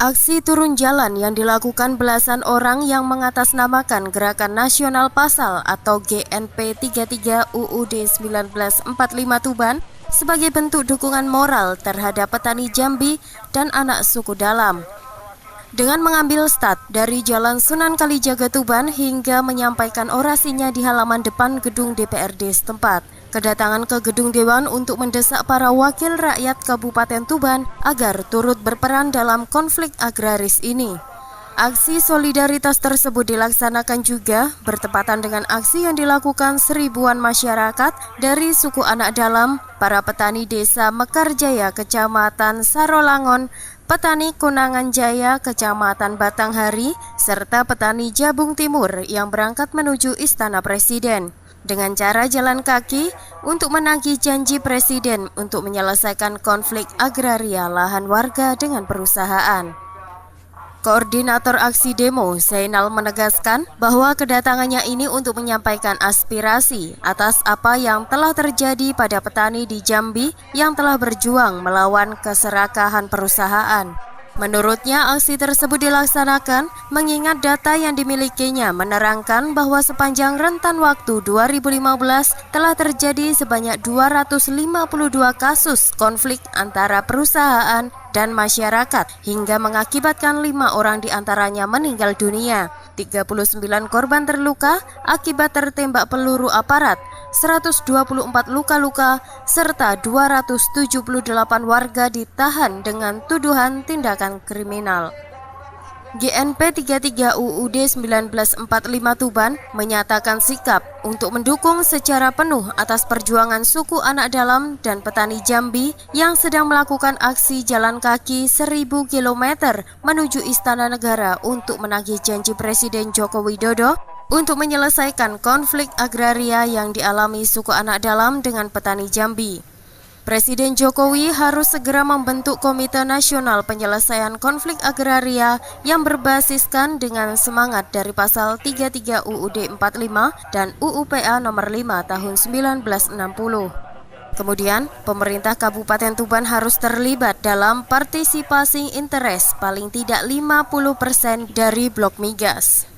Aksi turun jalan yang dilakukan belasan orang yang mengatasnamakan Gerakan Nasional Pasal atau GNP 33 UUD 1945 Tuban sebagai bentuk dukungan moral terhadap petani Jambi dan anak suku dalam. Dengan mengambil start dari Jalan Sunan Kalijaga Tuban hingga menyampaikan orasinya di halaman depan gedung DPRD setempat. Kedatangan ke gedung Dewan untuk mendesak para wakil rakyat Kabupaten Tuban agar turut berperan dalam konflik agraris ini. Aksi solidaritas tersebut dilaksanakan juga bertepatan dengan aksi yang dilakukan seribuan masyarakat dari suku anak dalam, para petani desa Mekarjaya, Kecamatan Sarolangon, petani Konangan Jaya, Kecamatan Batanghari, serta petani Jabung Timur yang berangkat menuju Istana Presiden dengan cara jalan kaki untuk menagih janji Presiden untuk menyelesaikan konflik agraria lahan warga dengan perusahaan. Koordinator aksi demo, Zainal, menegaskan bahwa kedatangannya ini untuk menyampaikan aspirasi atas apa yang telah terjadi pada petani di Jambi yang telah berjuang melawan keserakahan perusahaan. Menurutnya, aksi tersebut dilaksanakan mengingat data yang dimilikinya menerangkan bahwa sepanjang rentan waktu 2015 telah terjadi sebanyak 252 kasus konflik antara perusahaan dan masyarakat hingga mengakibatkan 5 orang diantaranya meninggal dunia, 39 korban terluka akibat tertembak peluru aparat, 124 luka-luka, serta 278 warga ditahan dengan tuduhan tindakan kriminal. GNP 33 UUD 1945 Tuban menyatakan sikap untuk mendukung secara penuh atas perjuangan suku anak dalam dan petani Jambi yang sedang melakukan aksi jalan kaki 1000 km menuju Istana Negara untuk menagih janji Presiden Joko Widodo untuk menyelesaikan konflik agraria yang dialami suku anak dalam dengan petani Jambi. Presiden Jokowi harus segera membentuk Komite Nasional Penyelesaian Konflik Agraria yang berbasiskan dengan semangat dari Pasal 33 UUD 45 dan UU-PA nomor 5 tahun 1960. Kemudian, pemerintah Kabupaten Tuban harus terlibat dalam partisipasi interest paling tidak 50% dari blok migas.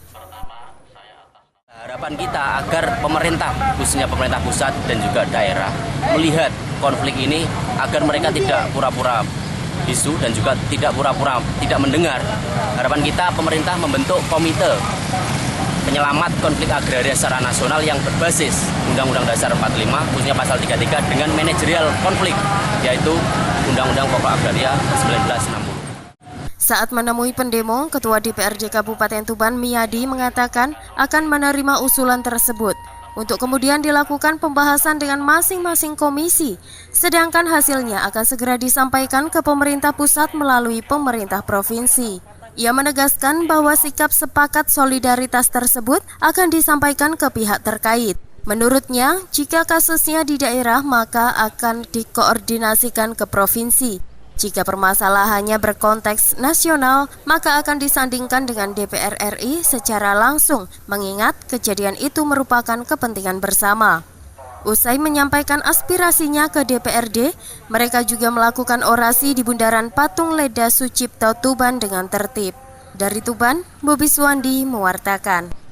Harapan kita agar pemerintah, khususnya pemerintah pusat dan juga daerah, melihat konflik ini agar mereka tidak pura-pura bisu dan juga tidak pura-pura tidak mendengar. Harapan kita pemerintah membentuk komite penyelamat konflik agraria secara nasional yang berbasis Undang-Undang Dasar 45, khususnya pasal 33 dengan manajerial konflik, yaitu Undang-Undang Pokok Agraria 1960. Saat menemui pendemo, Ketua DPRD Kabupaten Tuban Miyadi mengatakan akan menerima usulan tersebut untuk kemudian dilakukan pembahasan dengan masing-masing komisi, sedangkan hasilnya akan segera disampaikan ke pemerintah pusat melalui pemerintah provinsi. Ia menegaskan bahwa sikap sepakat solidaritas tersebut akan disampaikan ke pihak terkait. Menurutnya, jika kasusnya di daerah maka akan dikoordinasikan ke provinsi. Jika permasalahannya berkonteks nasional, maka akan disandingkan dengan DPR RI secara langsung, mengingat kejadian itu merupakan kepentingan bersama. Usai menyampaikan aspirasinya ke DPRD, mereka juga melakukan orasi di Bundaran Patung Leda Sucipto Tuban dengan tertib. Dari Tuban, Bobi Suwandi mewartakan.